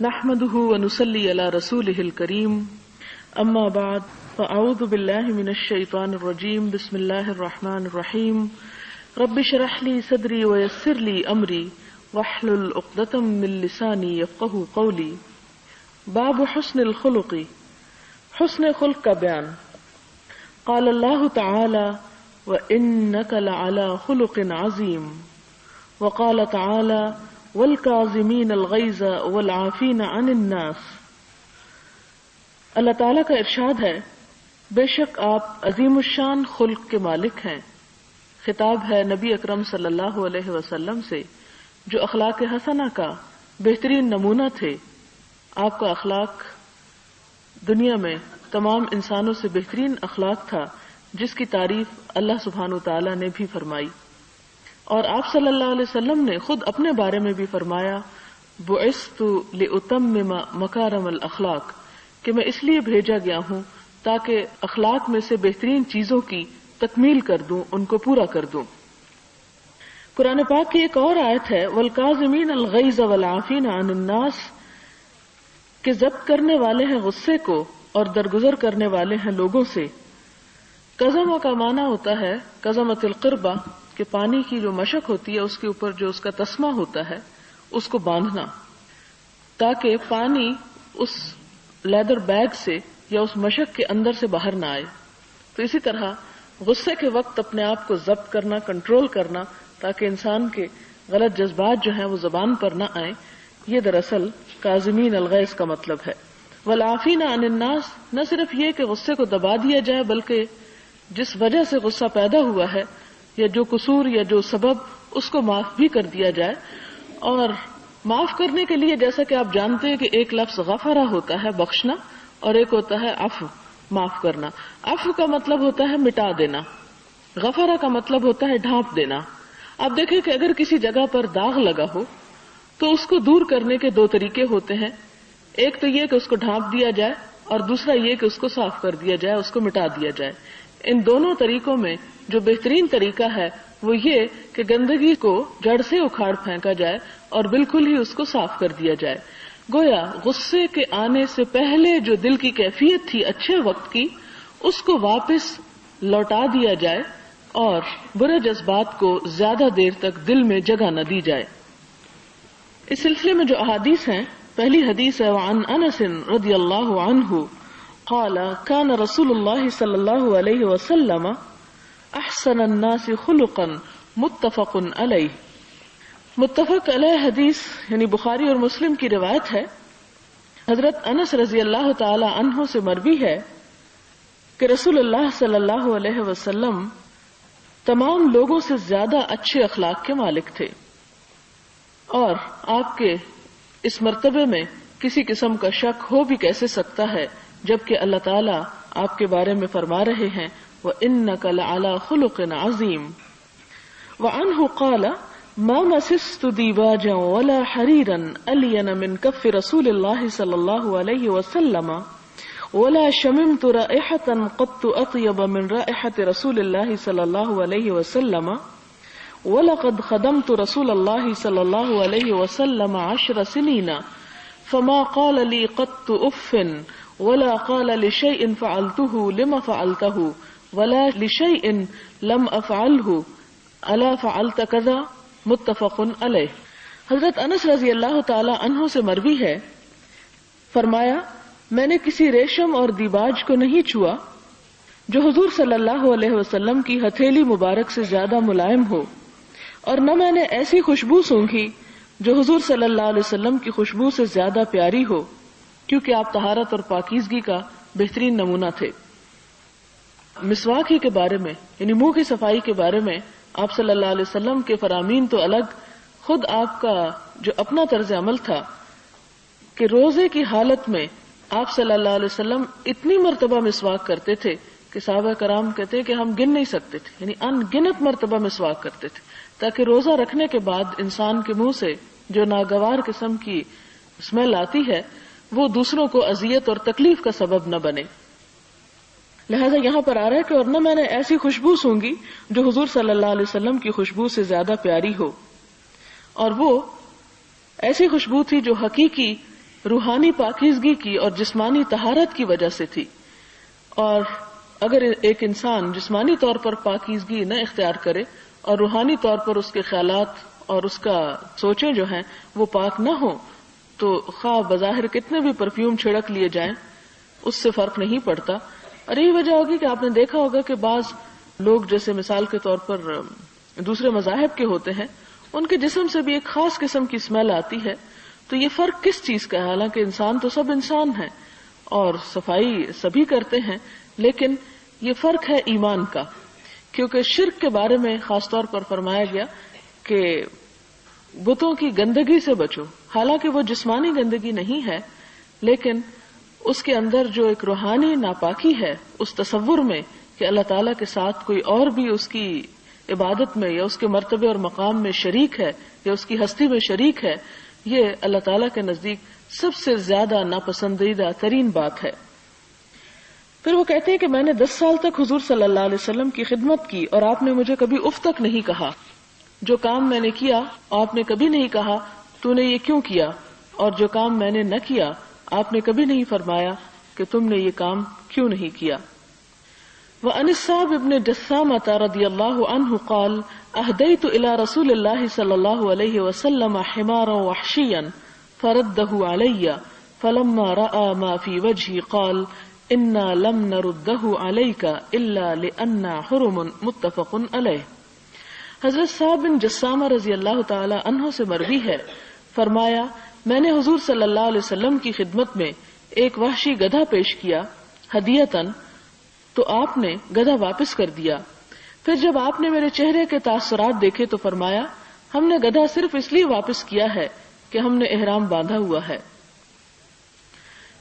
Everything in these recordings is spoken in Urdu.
نحمده ونصلي على رسوله الكريم اما بعد فاعوذ بالله من الشيطان الرجيم بسم الله الرحمن الرحيم رب اشرح لي صدري ويسر لي امري واحلل عقدة من لساني يفقهوا قولي. باب حسن الخلق، حسن خلق کا بیان. قال اللہ تعالی وانک لعلی خلق عظیم، وقال تعالی والکاظمین الغیظ والعافین عن الناس. اللہ تعالیٰ کا ارشاد ہے بے شک آپ عظیم الشان خلق کے مالک ہیں. خطاب ہے نبی اکرم صلی اللہ علیہ وسلم سے جو اخلاق حسنہ کا بہترین نمونہ تھے. آپ کا اخلاق دنیا میں تمام انسانوں سے بہترین اخلاق تھا جس کی تعریف اللہ سبحانہ وتعالی نے بھی فرمائی. اور آپ صلی اللہ علیہ وسلم نے خود اپنے بارے میں بھی فرمایا بعثت لأتمم مکارم الاخلاق، کہ میں اس لیے بھیجا گیا ہوں تاکہ اخلاق میں سے بہترین چیزوں کی تکمیل کر دوں، ان کو پورا کر دوں. قرآن پاک کی ایک اور آیت ہے والکاظمین الغیظ والعافین عن الناس، کہ ضبط کرنے والے ہیں غصے کو اور درگزر کرنے والے ہیں لوگوں سے. قزمہ کا معنی ہوتا ہے قزمۃ القربہ، کہ پانی کی جو مشق ہوتی ہے اس کے اوپر جو اس کا تسمہ ہوتا ہے اس کو باندھنا تاکہ پانی اس لیدر بیگ سے یا اس مشق کے اندر سے باہر نہ آئے. تو اسی طرح غصے کے وقت اپنے آپ کو ضبط کرنا، کنٹرول کرنا تاکہ انسان کے غلط جذبات جو ہیں وہ زبان پر نہ آئیں، یہ دراصل کاظمین الغیظ کا مطلب ہے. والعافین عن الناس، نہ صرف یہ کہ غصے کو دبا دیا جائے بلکہ جس وجہ سے غصہ پیدا ہوا ہے یا جو قصور یا جو سبب اس کو معاف بھی کر دیا جائے. اور معاف کرنے کے لیے جیسا کہ آپ جانتے ہیں کہ ایک لفظ غفرہ ہوتا ہے بخشنا اور ایک ہوتا ہے عفو، معاف کرنا. عفو کا مطلب ہوتا ہے مٹا دینا، غفرہ کا مطلب ہوتا ہے ڈھانپ دینا. آپ دیکھیں کہ اگر کسی جگہ پر داغ لگا ہو تو اس کو دور کرنے کے دو طریقے ہوتے ہیں. ایک تو یہ کہ اس کو ڈھانپ دیا جائے اور دوسرا یہ کہ اس کو صاف کر دیا جائے، اس کو مٹا دیا جائے. ان دونوں طریقوں میں جو بہترین طریقہ ہے وہ یہ کہ گندگی کو جڑ سے اکھاڑ پھینکا جائے اور بالکل ہی اس کو صاف کر دیا جائے. گویا غصے کے آنے سے پہلے جو دل کی کیفیت تھی اچھے وقت کی، اس کو واپس لوٹا دیا جائے اور برے جذبات کو زیادہ دیر تک دل میں جگہ نہ دی جائے. اس سلسلے میں جو احادیث ہیں، پہلی حدیث ہے وعن انس رضی اللہ عنہ قال كان رسول اللہ صلی اللہ علیہ وسلم احسن الناس خلقا متفق علیہ. متفق علیہ حدیث یعنی بخاری اور مسلم کی روایت ہے. حضرت انس رضی اللہ تعالی عنہ سے مروی ہے کہ رسول اللہ صلی اللہ علیہ وسلم تمام لوگوں سے زیادہ اچھے اخلاق کے مالک تھے، اور آپ کے اس مرتبے میں کسی قسم کا شک ہو بھی کیسے سکتا ہے جبکہ اللہ تعالیٰ آپ کے بارے میں فرما رہے ہیں وَإِنَّكَ لَعَلَى خُلُقٍ عَظِيمٍ. وعنہ قال ما مسست دیباجا ولا حریرا ألین من کف رسول اللہ صلی اللہ علیہ وسلم ولا شممت رائحة قط أطيب من رائحة رسول اللہ صلی اللہ علیہ وسلم وَلَقَدْ خَدَمْتُ رَسُولَ اللَّهِ صَلَّى اللَّهُ عَلَيْهِ وَسَلَّمَ 10 سِنِينَ فَمَا قَالَ لِي قَطُّ أُفٍّ وَلَا قَالَ لِشَيْءٍ فَعَلْتُهُ لِمَ فَعَلْتَهُ وَلَا لِشَيْءٍ لَمْ أَفْعَلْهُ أَلَا فَعَلْتَ كَذَا. متفق علیہ. حضرت انس رضی اللہ تعالی عنہ سے مروی ہے، فرمایا میں نے کسی ریشم اور دیباج کو نہیں چھوا جو حضور صلی اللہ علیہ وسلم کی ہتھیلی مبارک سے زیادہ ملائم ہو، اور نہ میں نے ایسی خوشبو سونگھی جو حضور صلی اللہ علیہ وسلم کی خوشبو سے زیادہ پیاری ہو، کیونکہ آپ طہارت اور پاکیزگی کا بہترین نمونہ تھے. مسواک ہی کے بارے میں یعنی منہ کی صفائی کے بارے میں آپ صلی اللہ علیہ وسلم کے فرامین تو الگ، خود آپ کا جو اپنا طرز عمل تھا کہ روزے کی حالت میں آپ صلی اللہ علیہ وسلم اتنی مرتبہ مسواک کرتے تھے کہ صحابہ کرام کہتے ہیں کہ ہم گن نہیں سکتے تھے، یعنی ان گنت مرتبہ مسواک کرتے تھے تاکہ روزہ رکھنے کے بعد انسان کے منہ سے جو ناگوار قسم کی اسمیل آتی ہے وہ دوسروں کو اذیت اور تکلیف کا سبب نہ بنے. لہذا یہاں پر آ رہا ہے کہ اور نہ میں نے ایسی خوشبو سونگی جو حضور صلی اللہ علیہ وسلم کی خوشبو سے زیادہ پیاری ہو، اور وہ ایسی خوشبو تھی جو حقیقی روحانی پاکیزگی کی اور جسمانی طہارت کی وجہ سے تھی. اور اگر ایک انسان جسمانی طور پر پاکیزگی نہ اختیار کرے اور روحانی طور پر اس کے خیالات اور اس کا سوچیں جو ہیں وہ پاک نہ ہوں تو خواہ بظاہر کتنے بھی پرفیوم چھڑک لیے جائیں اس سے فرق نہیں پڑتا. اور یہی وجہ ہوگی کہ آپ نے دیکھا ہوگا کہ بعض لوگ جیسے مثال کے طور پر دوسرے مذاہب کے ہوتے ہیں ان کے جسم سے بھی ایک خاص قسم کی اسمیل آتی ہے. تو یہ فرق کس چیز کا ہے؟ حالانکہ انسان تو سب انسان ہیں اور صفائی سبھی کرتے ہیں، لیکن یہ فرق ہے ایمان کا. کیونکہ شرک کے بارے میں خاص طور پر فرمایا گیا کہ بتوں کی گندگی سے بچو. حالانکہ وہ جسمانی گندگی نہیں ہے لیکن اس کے اندر جو ایک روحانی ناپاکی ہے اس تصور میں کہ اللہ تعالیٰ کے ساتھ کوئی اور بھی اس کی عبادت میں یا اس کے مرتبے اور مقام میں شریک ہے یا اس کی ہستی میں شریک ہے، یہ اللہ تعالیٰ کے نزدیک سب سے زیادہ ناپسندیدہ ترین بات ہے. پھر وہ کہتے ہیں کہ میں نے 10 سال تک حضور صلی اللہ علیہ وسلم کی خدمت کی اور آپ نے مجھے کبھی اف تک نہیں کہا. جو کام میں نے کیا آپ نے کبھی نہیں کہا تو نے یہ کیوں کیا، اور جو کام میں نے نہ کیا آپ نے کبھی نہیں فرمایا کہ تم نے یہ کام کیوں نہیں کیا. وعن الصعب بن جثامة رضی اللہ عنہ قال اہدیت الى رسول اللہ صلی اللہ علیہ وسلم حمارا وحشیا فرده علی فلما رأى ما في وجهي قال انا لم نرده عليك الا لأننا حرم متفق علیہ. حضرت صعب بن جثامہ رضی اللہ تعالی عنہ سے مروی ہے، فرمایا میں نے حضور صلی اللہ علیہ وسلم کی خدمت میں ایک وحشی گدھا پیش کیا ہدیتاً، تو آپ نے گدھا واپس کر دیا. پھر جب آپ نے میرے چہرے کے تاثرات دیکھے تو فرمایا ہم نے گدھا صرف اس لیے واپس کیا ہے کہ ہم نے احرام باندھا ہوا ہے.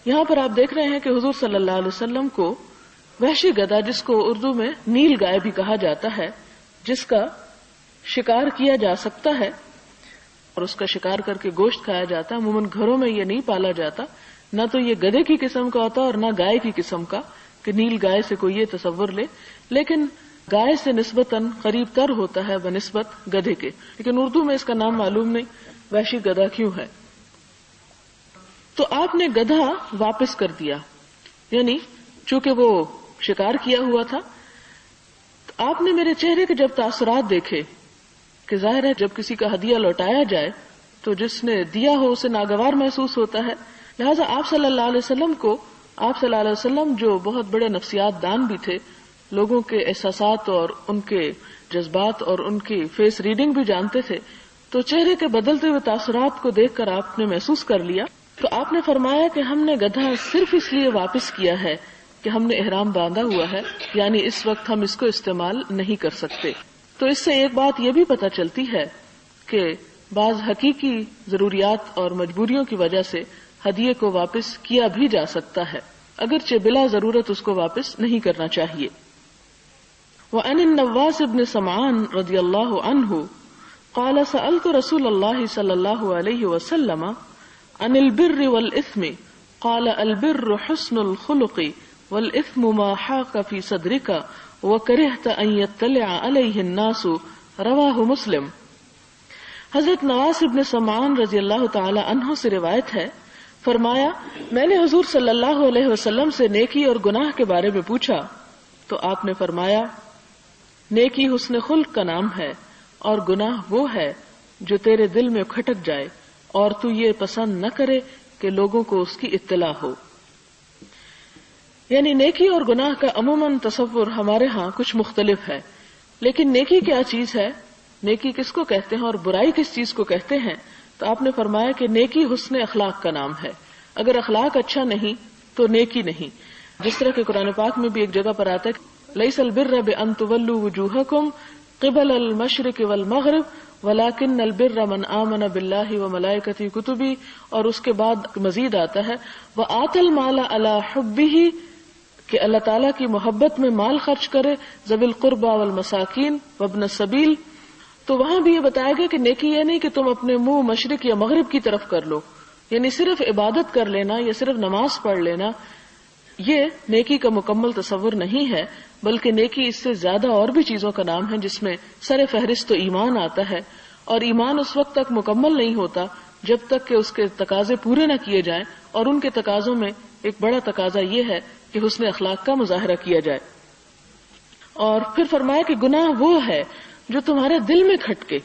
یہاں پر آپ دیکھ رہے ہیں کہ حضور صلی اللہ علیہ وسلم کو وحشی گدھا، جس کو اردو میں نیل گائے بھی کہا جاتا ہے، جس کا شکار کیا جا سکتا ہے اور اس کا شکار کر کے گوشت کھایا جاتا ہے. عموماً گھروں میں یہ نہیں پالا جاتا، نہ تو یہ گدھے کی قسم کا ہوتا اور نہ گائے کی قسم کا کہ نیل گائے سے کوئی یہ تصور لے، لیکن گائے سے نسبتاً قریب تر ہوتا ہے بنسبت گدھے کے. لیکن اردو میں اس کا نام معلوم نہیں وحشی گدھا کیوں ہے. تو آپ نے گدھا واپس کر دیا، یعنی چونکہ وہ شکار کیا ہوا تھا. تو آپ نے میرے چہرے کے جب تاثرات دیکھے کہ ظاہر ہے جب کسی کا ہدیہ لوٹایا جائے تو جس نے دیا ہو اسے ناگوار محسوس ہوتا ہے، لہذا آپ صلی اللہ علیہ وسلم کو، آپ صلی اللہ علیہ وسلم جو بہت بڑے نفسیات دان بھی تھے، لوگوں کے احساسات اور ان کے جذبات اور ان کی فیس ریڈنگ بھی جانتے تھے، تو چہرے کے بدلتے ہوئے تاثرات کو دیکھ کر آپ نے محسوس کر لیا. تو آپ نے فرمایا کہ ہم نے گدھا صرف اس لیے واپس کیا ہے کہ ہم نے احرام باندھا ہوا ہے، یعنی اس وقت ہم اس کو استعمال نہیں کر سکتے. تو اس سے ایک بات یہ بھی پتہ چلتی ہے کہ بعض حقیقی ضروریات اور مجبوریوں کی وجہ سے ہدیے کو واپس کیا بھی جا سکتا ہے، اگرچہ بلا ضرورت اس کو واپس نہیں کرنا چاہیے. وعن النواس بن سمعان رضی اللہ عنہ قال سألت رسول اللہ صلی اللہ علیہ وسلم عن البر والإثم قال البر حسن الخلق والإثم ما حاق في صدرك وكرهت ان يطلع عليه الناس رواہ مسلم. حضرت نواس بن سمعان رضی اللہ تعالی عنہ سے روایت ہے، فرمایا میں نے حضور صلی اللہ علیہ وسلم سے نیکی اور گناہ کے بارے میں پوچھا تو آپ نے فرمایا نیکی حسن خلق کا نام ہے اور گناہ وہ ہے جو تیرے دل میں کھٹک جائے اور تو یہ پسند نہ کرے کہ لوگوں کو اس کی اطلاع ہو. یعنی نیکی اور گناہ کا عموماً تصور ہمارے ہاں کچھ مختلف ہے، لیکن نیکی کیا چیز ہے، نیکی کس کو کہتے ہیں اور برائی کس چیز کو کہتے ہیں. تو آپ نے فرمایا کہ نیکی حسن اخلاق کا نام ہے. اگر اخلاق اچھا نہیں تو نیکی نہیں. جس طرح کہ قرآن پاک میں بھی ایک جگہ پر آتا ہے لیس البر بان تولوا وجوہکم قبل المشرق والمغرب ولکن البر من آمن باللہ وملائکتہ کتبہ، اور اس کے بعد مزید آتا ہے وآت المال علی حبہ، کہ اللہ تعالیٰ کی محبت میں مال خرچ کرے، ذوی القربى والمساکین وابن السبیل. تو وہاں بھی یہ بتایا گیا کہ نیکی یہ نہیں کہ تم اپنے منہ مشرق یا مغرب کی طرف کر لو، یعنی صرف عبادت کر لینا یا صرف نماز پڑھ لینا یہ نیکی کا مکمل تصور نہیں ہے، بلکہ نیکی اس سے زیادہ اور بھی چیزوں کا نام ہے جس میں سر فہرست تو ایمان آتا ہے، اور ایمان اس وقت تک مکمل نہیں ہوتا جب تک کہ اس کے تقاضے پورے نہ کیے جائیں، اور ان کے تقاضوں میں ایک بڑا تقاضا یہ ہے کہ حسن اخلاق کا مظاہرہ کیا جائے۔ اور پھر فرمایا کہ گناہ وہ ہے جو تمہارے دل میں کھٹکے،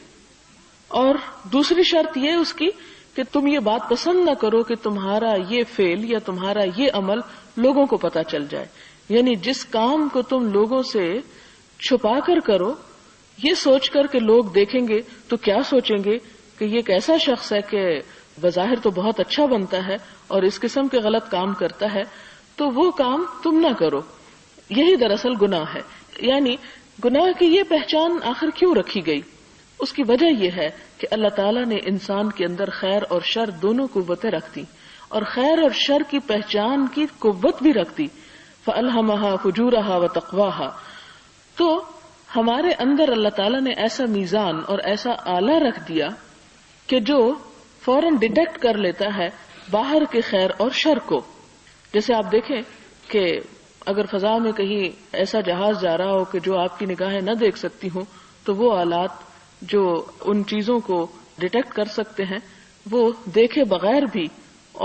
اور دوسری شرط یہ اس کی کہ تم یہ بات پسند نہ کرو کہ تمہارا یہ فعل یا تمہارا یہ عمل لوگوں کو پتہ چل جائے، یعنی جس کام کو تم لوگوں سے چھپا کر کرو، یہ سوچ کر کہ لوگ دیکھیں گے تو کیا سوچیں گے کہ یہ ایک ایسا شخص ہے کہ بظاہر تو بہت اچھا بنتا ہے اور اس قسم کے غلط کام کرتا ہے، تو وہ کام تم نہ کرو۔ یہی دراصل گناہ ہے۔ یعنی گناہ کی یہ پہچان آخر کیوں رکھی گئی؟ اس کی وجہ یہ ہے کہ اللہ تعالیٰ نے انسان کے اندر خیر اور شر دونوں قوتیں رکھ دی، اور خیر اور شر کی پہچان کی قوت بھی رکھ دی۔ فَأَلْهَمَهَا فُجُورَهَا وَتَقْوَاهَا، تو ہمارے اندر اللہ تعالیٰ نے ایسا میزان اور ایسا آلہ رکھ دیا کہ جو فوراً ڈیٹیکٹ کر لیتا ہے باہر کے خیر اور شر کو۔ جیسے آپ دیکھیں کہ اگر فضا میں کہیں ایسا جہاز جا رہا ہو کہ جو آپ کی نگاہیں نہ دیکھ سکتی ہوں، تو وہ آلات جو ان چیزوں کو ڈیٹیکٹ کر سکتے ہیں وہ دیکھے بغیر بھی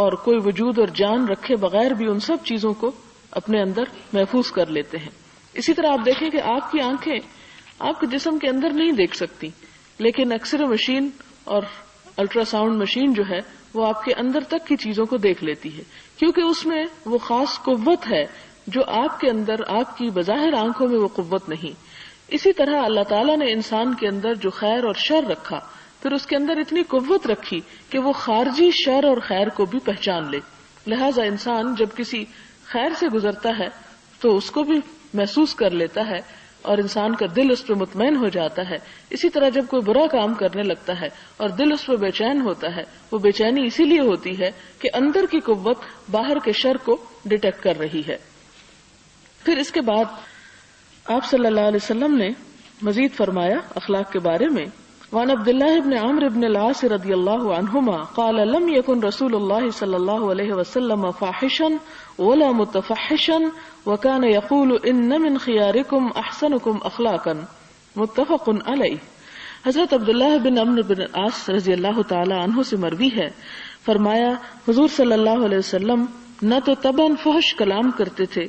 اور کوئی وجود اور جان رکھے بغیر بھی ان سب چیزوں کو اپنے اندر محفوظ کر لیتے ہیں۔ اسی طرح آپ دیکھیں کہ آپ کی آنکھیں آپ کے جسم کے اندر نہیں دیکھ سکتی، لیکن ایکس رے مشین اور الٹرا ساؤنڈ مشین جو ہے وہ آپ کے اندر تک کی چیزوں کو دیکھ لیتی ہے، کیونکہ اس میں وہ خاص قوت ہے جو آپ کے اندر آپ کی بظاہر آنکھوں میں وہ قوت نہیں۔ اسی طرح اللہ تعالیٰ نے انسان کے اندر جو خیر اور شر رکھا، پھر اس کے اندر اتنی قوت رکھی کہ وہ خارجی شر اور خیر کو بھی پہچان لے۔ لہذا انسان جب کسی خیر سے گزرتا ہے تو اس کو بھی محسوس کر لیتا ہے اور انسان کا دل اس پہ مطمئن ہو جاتا ہے۔ اسی طرح جب کوئی برا کام کرنے لگتا ہے اور دل اس پہ بے چین ہوتا ہے، وہ بے چینی اسی لیے ہوتی ہے کہ اندر کی قوت باہر کے شر کو ڈیٹیکٹ کر رہی ہے۔ پھر اس کے بعد آپ صلی اللہ علیہ وسلم نے مزید فرمایا اخلاق کے بارے میں، وعن عبد الله بن عمرو بن العاص رضی اللہ عنہما قال لم يكن رسول الله صلی اللہ علیہ وسلم فاحشا ولا متفحشا وكان يقول ان من خياركم احسنكم اخلاقا متفق علیہ۔ حضرت عبداللہ بن عمرو بن العاص رضی اللہ تعالی عنہ سے مروی ہے، فرمایا حضور صلی اللہ علیہ وسلم نہ تو طبعاً فحش کلام کرتے تھے،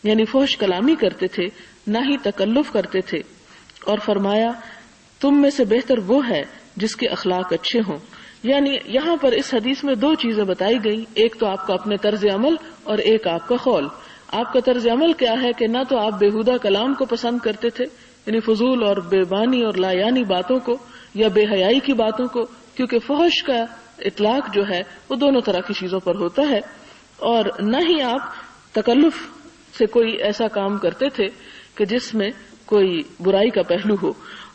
یعنی فحش کلامی کرتے تھے، نہ ہی تکلف کرتے تھے، اور فرمایا تم میں سے بہتر وہ ہے جس کے اخلاق اچھے ہوں۔ یعنی یہاں پر اس حدیث میں دو چیزیں بتائی گئی، ایک تو آپ کا اپنے طرز عمل اور ایک آپ کا قول۔ آپ کا طرز عمل کیا ہے کہ نہ تو آپ بےہودہ کلام کو پسند کرتے تھے، یعنی فضول اور بے بانی اور لا یعنی باتوں کو یا بے حیائی کی باتوں کو، کیونکہ فحش کا اطلاق جو ہے وہ دونوں طرح کی چیزوں پر ہوتا ہے، اور نہ ہی آپ تکلف سے کوئی ایسا کام کرتے تھے کہ جس میں کوئی برائی کا پہلو ہو۔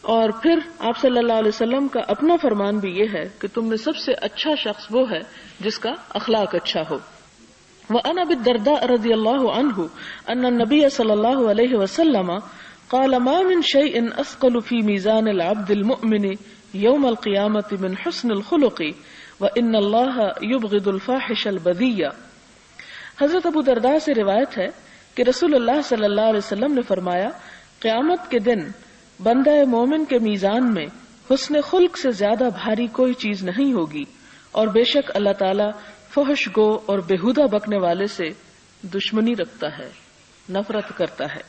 اور پھر آپ صلی اللہ علیہ وسلم کا اپنا فرمان بھی یہ ہے کہ تم میں سب سے اچھا شخص وہ ہے جس کا اخلاق اچھا ہو۔ وعن ابی الدرداء رضی اللہ عنہ ان النبی صلی اللہ علیہ وسلم قال ما من شيء اثقل في ميزان العبد المؤمن يوم القيامة من حسن الخلق وان الله يبغض الفاحش البذيء۔ حضرت ابو درداء سے روایت ہے کہ رسول اللہ صلی اللہ علیہ وسلم نے فرمایا قیامت کے دن بندہ مومن کے میزان میں حسن خلق سے زیادہ بھاری کوئی چیز نہیں ہوگی، اور بے شک اللہ تعالیٰ فحش گو اور بےہودہ بکنے والے سے دشمنی رکھتا ہے، نفرت کرتا ہے۔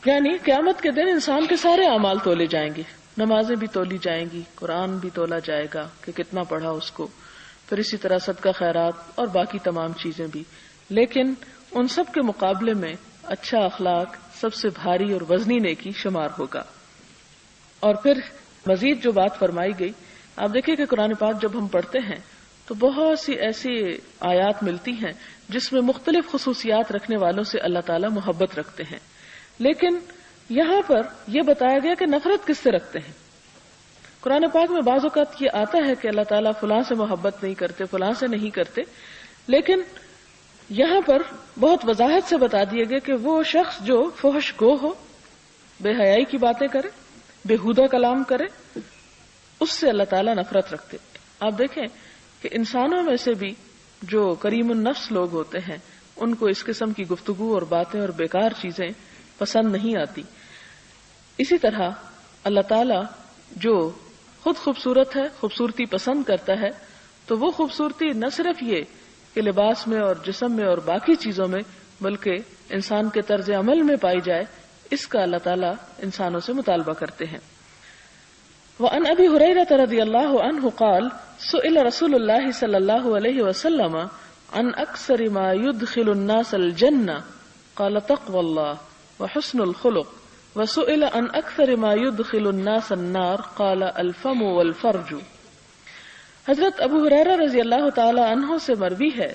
یعنی قیامت کے دن انسان کے سارے اعمال تولے جائیں گے، نمازیں بھی تولی جائیں گی، قرآن بھی تولا جائے گا کہ کتنا پڑھا اس کو، پھر اسی طرح صدقہ خیرات اور باقی تمام چیزیں بھی، لیکن ان سب کے مقابلے میں اچھا اخلاق سب سے بھاری اور وزنی نیکی شمار ہوگا۔ اور پھر مزید جو بات فرمائی گئی، آپ دیکھیں کہ قرآن پاک جب ہم پڑھتے ہیں تو بہت سی ایسی آیات ملتی ہیں جس میں مختلف خصوصیات رکھنے والوں سے اللہ تعالیٰ محبت رکھتے ہیں، لیکن یہاں پر یہ بتایا گیا کہ نفرت کس سے رکھتے ہیں۔ قرآن پاک میں بعض اوقات یہ آتا ہے کہ اللہ تعالیٰ فلاں سے محبت نہیں کرتے، فلاں سے نہیں کرتے، لیکن یہاں پر بہت وضاحت سے بتا دیا گیا کہ وہ شخص جو فحش گو ہو، بے حیائی کی باتیں کرے، بےہودہ کلام کرے، اس سے اللہ تعالیٰ نفرت رکھتے۔ آپ دیکھیں کہ انسانوں میں سے بھی جو کریم النفس لوگ ہوتے ہیں ان کو اس قسم کی گفتگو اور باتیں اور بیکار چیزیں پسند نہیں آتی۔ اسی طرح اللہ تعالیٰ جو خود خوبصورت ہے، خوبصورتی پسند کرتا ہے، تو وہ خوبصورتی نہ صرف یہ کہ لباس میں اور جسم میں اور باقی چیزوں میں بلکہ انسان کے طرز عمل میں پائی جائے، اس کا اللہ تعالیٰ انسانوں سے مطالبہ کرتے ہیں۔ وعن ابی ہریرہ رضی اللہ عنہ قال سئل رسول اللہ صلی اللہ علیہ وسلم عن اکثر ما يدخل الناس الجنہ قال تقوى اللہ وحسن الخلق وسئل عن اکثر ما يدخل الناس النار قال الفم والفرج۔ حضرت ابو ہریرہ رضی اللہ تعالی عنہ سے مروی ہے،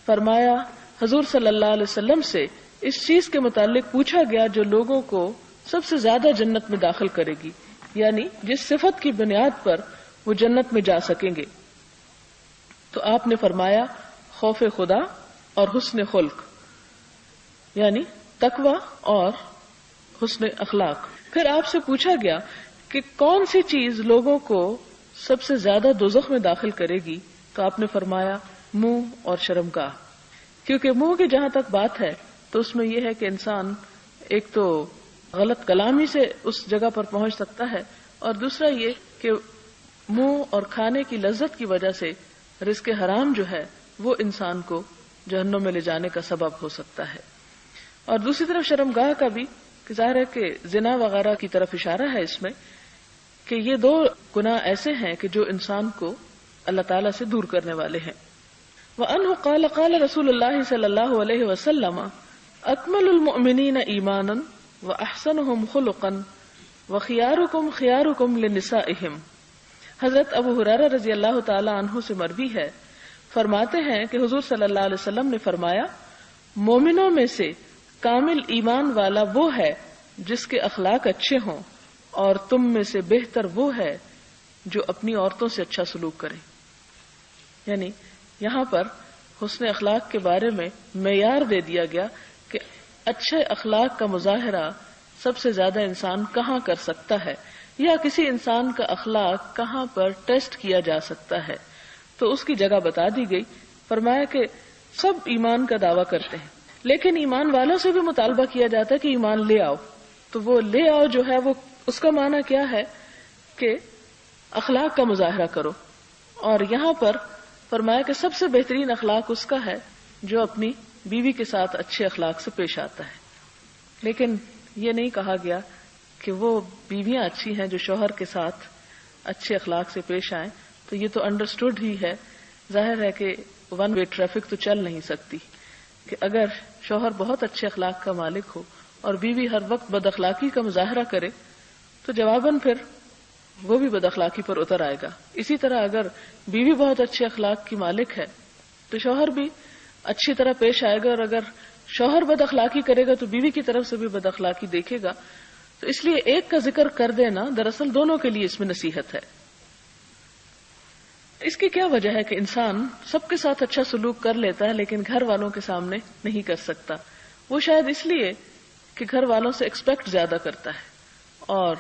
فرمایا حضور صلی اللہ علیہ وسلم سے اس چیز کے متعلق پوچھا گیا جو لوگوں کو سب سے زیادہ جنت میں داخل کرے گی، یعنی جس صفت کی بنیاد پر وہ جنت میں جا سکیں گے۔ تو آپ نے فرمایا خوف خدا اور حسن خلق، یعنی تقوی اور حسن اخلاق۔ پھر آپ سے پوچھا گیا کہ کون سی چیز لوگوں کو سب سے زیادہ دوزخ میں داخل کرے گی، تو آپ نے فرمایا منہ اور شرمگاہ، کیونکہ منہ کی جہاں تک بات ہے تو اس میں یہ ہے کہ انسان ایک تو غلط کلامی سے اس جگہ پر پہنچ سکتا ہے، اور دوسرا یہ کہ منہ اور کھانے کی لذت کی وجہ سے رزق حرام جو ہے وہ انسان کو جہنم میں لے جانے کا سبب ہو سکتا ہے۔ اور دوسری طرف شرمگاہ کا بھی ظاہر ہے کہ زنا وغیرہ کی طرف اشارہ ہے اس میں، کہ یہ دو گناہ ایسے ہیں کہ جو انسان کو اللہ تعالیٰ سے دور کرنے والے ہیں۔ وَأَنْهُ قَالَ قَالَ رسول اللہ صلی اللہ علیہ وسلم اکمل المؤمنین ایمانا وَأَحْسَنُهُمْ خُلُقًا وَخِيَارُكُمْ خِيَارُكُمْ لِنِسَائِهِمْ۔ حضرت ابو ہریرہ رضی اللہ تعالی عنہ سے مروی ہے، فرماتے ہیں کہ حضور صلی اللہ علیہ وسلم نے فرمایا مومنوں میں سے کامل ایمان والا وہ ہے جس کے اخلاق اچھے ہوں، اور تم میں سے بہتر وہ ہے جو اپنی عورتوں سے اچھا سلوک کرے۔ یعنی یہاں پر حسن اخلاق کے بارے میں معیار دے دیا گیا کہ اچھے اخلاق کا مظاہرہ سب سے زیادہ انسان کہاں کر سکتا ہے، یا کسی انسان کا اخلاق کہاں پر ٹیسٹ کیا جا سکتا ہے، تو اس کی جگہ بتا دی گئی۔ فرمایا کہ سب ایمان کا دعویٰ کرتے ہیں، لیکن ایمان والوں سے بھی مطالبہ کیا جاتا ہے کہ ایمان لے آؤ۔ تو وہ لے آؤ جو ہے وہ اس کا معنی کیا ہے کہ اخلاق کا مظاہرہ کرو، اور یہاں پر فرمایا کہ سب سے بہترین اخلاق اس کا ہے جو اپنی بیوی کے ساتھ اچھے اخلاق سے پیش آتا ہے۔ لیکن یہ نہیں کہا گیا کہ وہ بیویاں اچھی ہیں جو شوہر کے ساتھ اچھے اخلاق سے پیش آئیں، تو یہ تو انڈرسٹوڈ ہی ہے، ظاہر ہے کہ ون وے ٹریفک تو چل نہیں سکتی، کہ اگر شوہر بہت اچھے اخلاق کا مالک ہو اور بیوی ہر وقت بد اخلاقی کا مظاہرہ کرے تو جواباً پھر وہ بھی بد اخلاقی پر اتر آئے گا۔ اسی طرح اگر بیوی بہت اچھے اخلاق کی مالک ہے تو شوہر بھی اچھی طرح پیش آئے گا، اور اگر شوہر بد اخلاقی کرے گا تو بیوی کی طرف سے بھی بد اخلاقی دیکھے گا۔ تو اس لیے ایک کا ذکر کر دینا دراصل دونوں کے لیے اس میں نصیحت ہے۔ اس کی کیا وجہ ہے کہ انسان سب کے ساتھ اچھا سلوک کر لیتا ہے لیکن گھر والوں کے سامنے نہیں کر سکتا؟ وہ شاید اس لیے کہ گھر والوں سے ایکسپیکٹ زیادہ کرتا ہے، اور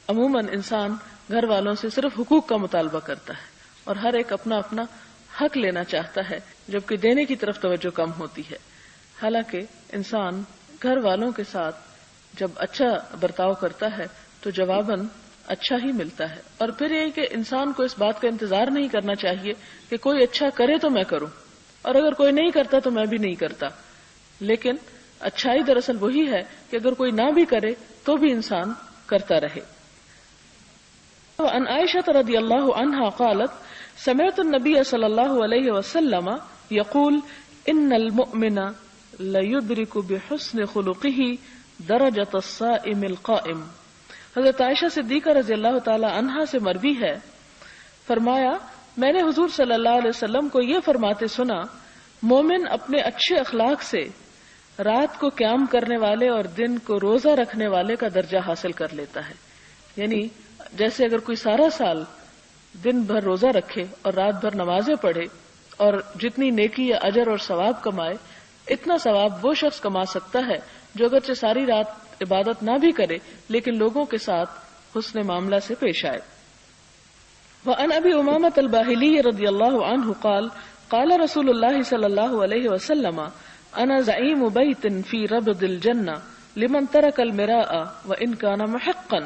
عموماً انسان گھر والوں سے صرف حقوق کا مطالبہ کرتا ہے، اور ہر ایک اپنا اپنا حق لینا چاہتا ہے، جبکہ دینے کی طرف توجہ کم ہوتی ہے۔ حالانکہ انسان گھر والوں کے ساتھ جب اچھا برتاؤ کرتا ہے تو جواباً اچھا ہی ملتا ہے۔ اور پھر یہ کہ انسان کو اس بات کا انتظار نہیں کرنا چاہیے کہ کوئی اچھا کرے تو میں کروں، اور اگر کوئی نہیں کرتا تو میں بھی نہیں کرتا۔ لیکن اچھائی دراصل وہی ہے کہ اگر کوئی نہ بھی کرے تو بھی انسان کرتا رہے۔ عن عائشہ رضی اللہ عنہا قالت سمعت النبی صلی اللہ علیہ وسلم یقول ان المؤمن لیدرک بحسن خلقہ درجۃ الصائم القائم۔ حضرت عائشہ صدیقہ رضی اللہ تعالی عنہا سے مروی ہے، فرمایا میں نے حضور صلی اللہ علیہ وسلم کو یہ فرماتے سنا، مومن اپنے اچھے اخلاق سے رات کو قیام کرنے والے اور دن کو روزہ رکھنے والے کا درجہ حاصل کر لیتا ہے۔ یعنی جیسے اگر کوئی سارا سال دن بھر روزہ رکھے اور رات بھر نمازیں پڑھے اور جتنی نیکی یا اجر اور ثواب کمائے، اتنا ثواب وہ شخص کما سکتا ہے جو اگرچہ ساری رات عبادت نہ بھی کرے لیکن لوگوں کے ساتھ حسن معاملہ سے پیش آئے۔ وعن ابی امامۃ الباہلی رضی اللہ عنہ قال قال رسول اللہ صلی اللہ علیہ وسلم انا زعیم بیت فی ربض الجنہ لمن ترک المراء وان کان محقا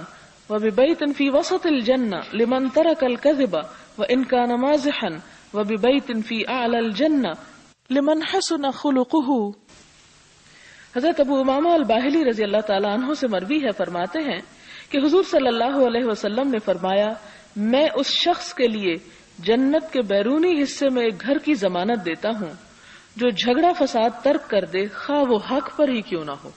وببیت فی وسط الجنہ لمن ترک الکذب وإن كان مازحا وببيت في أعلى الجنة لمن حسن خلقه. حضرت ابو امامہ الباہلی رضی اللہ تعالیٰ عنہ سے مروی ہے، فرماتے ہیں کہ حضور صلی اللہ علیہ وسلم نے فرمایا، میں اس شخص کے لیے جنت کے بیرونی حصے میں ایک گھر کی ضمانت دیتا ہوں جو جھگڑا فساد ترک کر دے، خواہ وہ حق پر ہی کیوں نہ ہو،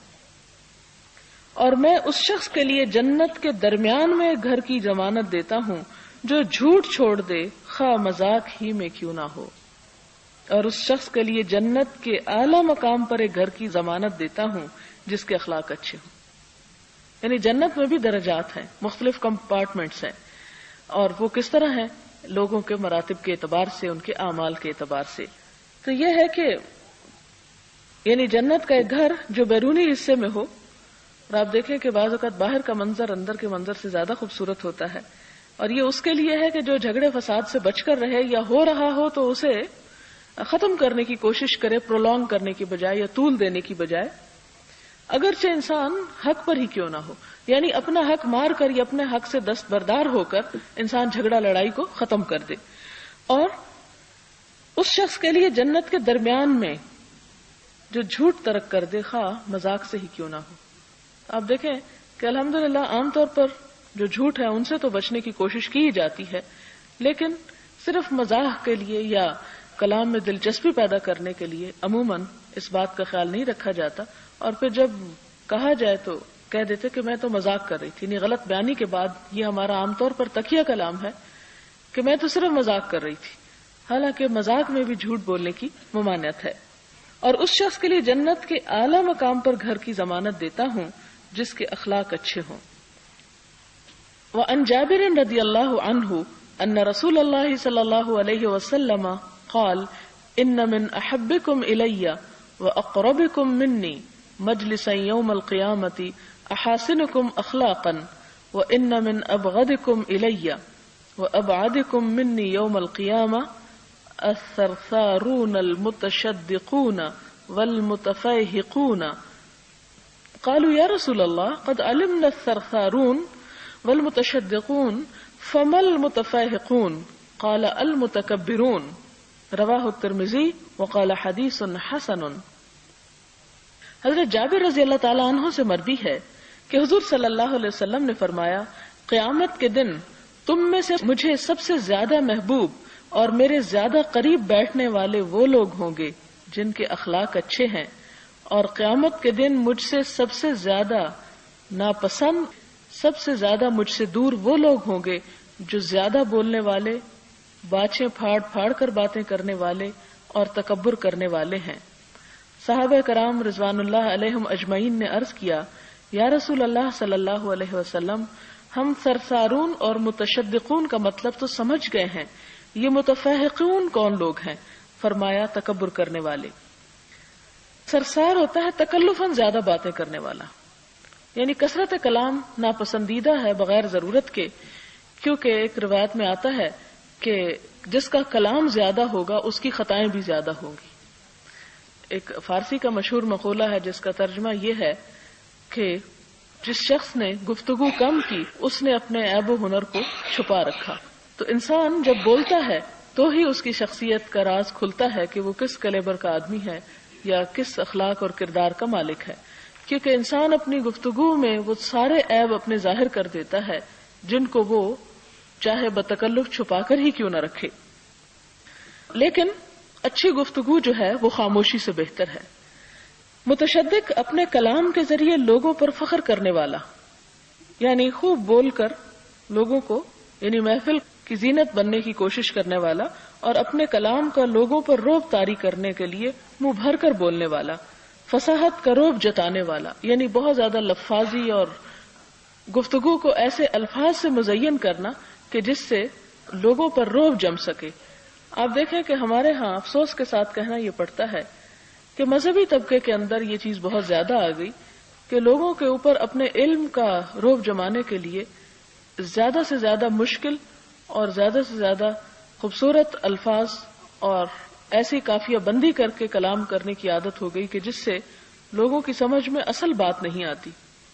اور میں اس شخص کے لیے جنت کے درمیان میں ایک گھر کی ضمانت دیتا ہوں جو جھوٹ چھوڑ دے، خواہ مذاق ہی میں کیوں نہ ہو، اور اس شخص کے لیے جنت کے اعلی مقام پر ایک گھر کی ضمانت دیتا ہوں جس کے اخلاق اچھے ہوں. یعنی جنت میں بھی درجات ہیں، مختلف کمپارٹمنٹس ہیں، اور وہ کس طرح ہیں؟ لوگوں کے مراتب کے اعتبار سے، ان کے اعمال کے اعتبار سے. تو یہ ہے کہ یعنی جنت کا ایک گھر جو بیرونی حصے میں ہو، اور آپ دیکھیں کہ بعض اوقات باہر کا منظر اندر کے منظر سے زیادہ خوبصورت ہوتا ہے، اور یہ اس کے لیے ہے کہ جو جھگڑے فساد سے بچ کر رہے، یا ہو رہا ہو تو اسے ختم کرنے کی کوشش کرے، پرولونگ کرنے کی بجائے یا طول دینے کی بجائے، اگرچہ انسان حق پر ہی کیوں نہ ہو. یعنی اپنا حق مار کر یا اپنے حق سے دستبردار ہو کر انسان جھگڑا لڑائی کو ختم کر دے. اور اس شخص کے لیے جنت کے درمیان میں جو جھوٹ ترک کر دے، خواہ مذاق سے ہی کیوں نہ ہو. آپ دیکھیں کہ الحمدللہ عام طور پر جو جھوٹ ہے ان سے تو بچنے کی کوشش کی ہی جاتی ہے، لیکن صرف مزاح کے لیے یا کلام میں دلچسپی پیدا کرنے کے لیے عموماً اس بات کا خیال نہیں رکھا جاتا، اور پھر جب کہا جائے تو کہہ دیتے کہ میں تو مذاق کر رہی تھی. یعنی غلط بیانی کے بعد یہ ہمارا عام طور پر تکیہ کلام ہے کہ میں تو صرف مذاق کر رہی تھی، حالانکہ مذاق میں بھی جھوٹ بولنے کی ممانعت ہے. اور اس شخص کے لیے جنت کے اعلی مقام پر گھر کی ضمانت دیتا ہوں جس کے اخلاق اچھے ہوں. وعن جابر رضی اللہ عنہ ان رسول اللہ صلی اللہ علیہ وسلم قال ان من احبکم الی واقربکم منی مجلسا یوم القیامت احاسنکم اخلاقا وان من ابغضکم الی وابعدکم منی یوم القیامہ الثرثارون المتشدقون والمتفیہقون. قالوا یا رسول اللہ قد علمنا الثرثارون والمتشدقون فما المتفیہقون قال المتکبرون. رواہ الترمذی وقال حدیث حسن. حضرت جابر رضی اللہ تعالیٰ عنہ سے مروی ہے کہ حضور صلی اللہ علیہ وسلم نے فرمایا، قیامت کے دن تم میں سے مجھے سب سے زیادہ محبوب اور میرے زیادہ قریب بیٹھنے والے وہ لوگ ہوں گے جن کے اخلاق اچھے ہیں، اور قیامت کے دن مجھ سے سب سے زیادہ ناپسند، سب سے زیادہ مجھ سے دور وہ لوگ ہوں گے جو زیادہ بولنے والے، باچھیں پھاڑ پھاڑ کر باتیں کرنے والے اور تکبر کرنے والے ہیں. صحابہ کرام رضوان اللہ علیہم اجمعین نے عرض کیا، یا رسول اللہ صلی اللہ علیہ وسلم، ہم سرسارون اور متشدقون کا مطلب تو سمجھ گئے ہیں، یہ متفیہقون کون لوگ ہیں؟ فرمایا، تکبر کرنے والے. سرسار ہوتا ہے تکلفاً زیادہ باتیں کرنے والا، یعنی کثرت کلام ناپسندیدہ ہے بغیر ضرورت کے، کیونکہ ایک روایت میں آتا ہے کہ جس کا کلام زیادہ ہوگا اس کی خطائیں بھی زیادہ ہوں گی. ایک فارسی کا مشہور مقولہ ہے جس کا ترجمہ یہ ہے کہ جس شخص نے گفتگو کم کی اس نے اپنے عیب و ہنر کو چھپا رکھا. تو انسان جب بولتا ہے تو ہی اس کی شخصیت کا راز کھلتا ہے کہ وہ کس کلیبر کا آدمی ہے یا کس اخلاق اور کردار کا مالک ہے، کیونکہ انسان اپنی گفتگو میں وہ سارے عیب اپنے ظاہر کر دیتا ہے جن کو وہ چاہے بتکلف چھپا کر ہی کیوں نہ رکھے. لیکن اچھی گفتگو جو ہے وہ خاموشی سے بہتر ہے. متشدق اپنے کلام کے ذریعے لوگوں پر فخر کرنے والا، یعنی خوب بول کر لوگوں کو، یعنی محفل کی زینت بننے کی کوشش کرنے والا، اور اپنے کلام کا لوگوں پر رعب طاری کرنے کے لیے منہ بھر کر بولنے والا، فصاحت کا رعب جتانے والا، یعنی بہت زیادہ لفاظی اور گفتگو کو ایسے الفاظ سے مزین کرنا کہ جس سے لوگوں پر رعب جم سکے. آپ دیکھیں کہ ہمارے ہاں افسوس کے ساتھ کہنا یہ پڑتا ہے کہ مذہبی طبقے کے اندر یہ چیز بہت زیادہ آ گئی کہ لوگوں کے اوپر اپنے علم کا رعب جمانے کے لیے زیادہ سے زیادہ مشکل اور زیادہ سے زیادہ خوبصورت الفاظ اور ایسی قافیہ بندی کر کے کلام کرنے کی عادت ہو گئی کہ جس سے لوگوں کی سمجھ میں اصل بات نہیں آتی.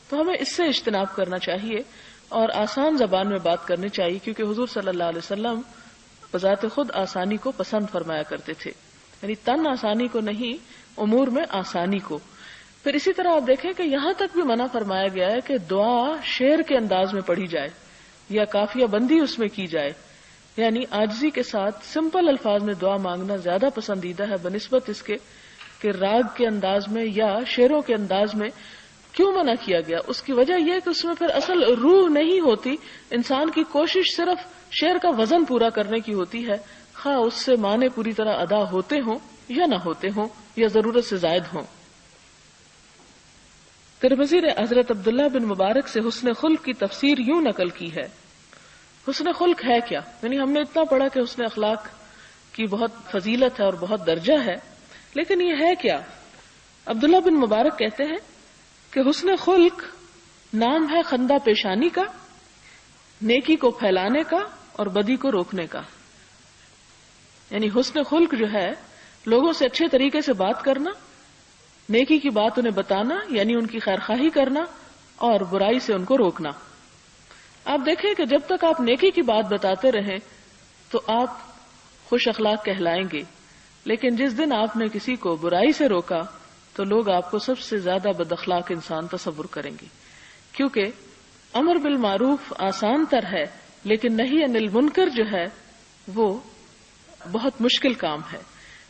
تو ہمیں اس سے اجتناب کرنا چاہیے اور آسان زبان میں بات کرنی چاہیے، کیونکہ حضور صلی اللہ علیہ وسلم بذات خود آسانی کو پسند فرمایا کرتے تھے، یعنی تن آسانی کو نہیں، امور میں آسانی کو۔ پھر اسی طرح آپ دیکھیں کہ یہاں تک بھی منع فرمایا گیا ہے کہ دعا شعر کے انداز میں پڑھی جائے یا قافیہ بندی اس میں کی جائے، یعنی عاجزی کے ساتھ سمپل الفاظ میں دعا مانگنا زیادہ پسندیدہ ہے بنسبت اس کے کہ راگ کے انداز میں یا شعروں کے انداز میں۔ کیوں منع کیا گیا؟ اس کی وجہ یہ کہ اس میں پھر اصل روح نہیں ہوتی، انسان کی کوشش صرف شعر کا وزن پورا کرنے کی ہوتی ہے، خواہ اس سے معنی پوری طرح ادا ہوتے ہوں یا نہ ہوتے ہوں یا ضرورت سے زائد ہوں۔ ترمذی نے حضرت عبداللہ بن مبارک سے حسن خلق کی تفسیر یوں نقل کی ہے۔ حسن خلق ہے کیا؟ یعنی ہم نے اتنا پڑھا کہ حسن اخلاق کی بہت فضیلت ہے اور بہت درجہ ہے، لیکن یہ ہے کیا؟ عبداللہ بن مبارک کہتے ہیں کہ حسن خلق نام ہے خندہ پیشانی کا، نیکی کو پھیلانے کا اور بدی کو روکنے کا۔ یعنی حسن خلق جو ہے لوگوں سے اچھے طریقے سے بات کرنا، نیکی کی بات انہیں بتانا یعنی ان کی خیرخواہی کرنا، اور برائی سے ان کو روکنا۔ آپ دیکھیں کہ جب تک آپ نیکی کی بات بتاتے رہیں تو آپ خوش اخلاق کہلائیں گے، لیکن جس دن آپ نے کسی کو برائی سے روکا تو لوگ آپ کو سب سے زیادہ بد اخلاق انسان تصور کریں گے، کیونکہ امر بالمعروف آسان تر ہے لیکن نہی عن المنکر جو ہے وہ بہت مشکل کام ہے،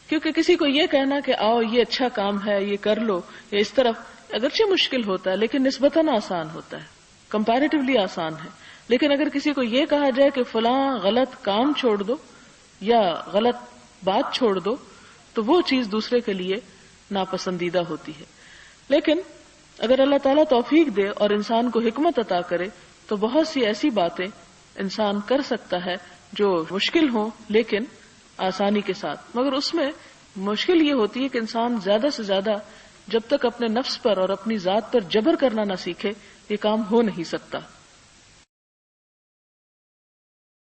کیونکہ کسی کو یہ کہنا کہ آؤ یہ اچھا کام ہے یہ کر لو یا اس طرف، اگرچہ مشکل ہوتا ہے لیکن نسبتاً آسان ہوتا ہے، کمپیریٹیولی آسان ہے۔ لیکن اگر کسی کو یہ کہا جائے کہ فلاں غلط کام چھوڑ دو یا غلط بات چھوڑ دو تو وہ چیز دوسرے کے لیے ناپسندیدہ ہوتی ہے۔ لیکن اگر اللہ تعالیٰ توفیق دے اور انسان کو حکمت عطا کرے تو بہت سی ایسی باتیں انسان کر سکتا ہے جو مشکل ہوں لیکن آسانی کے ساتھ، مگر اس میں مشکل یہ ہوتی ہے کہ انسان زیادہ سے زیادہ جب تک اپنے نفس پر اور اپنی ذات پر جبر کرنا نہ سیکھے یہ کام ہو نہیں سکتا۔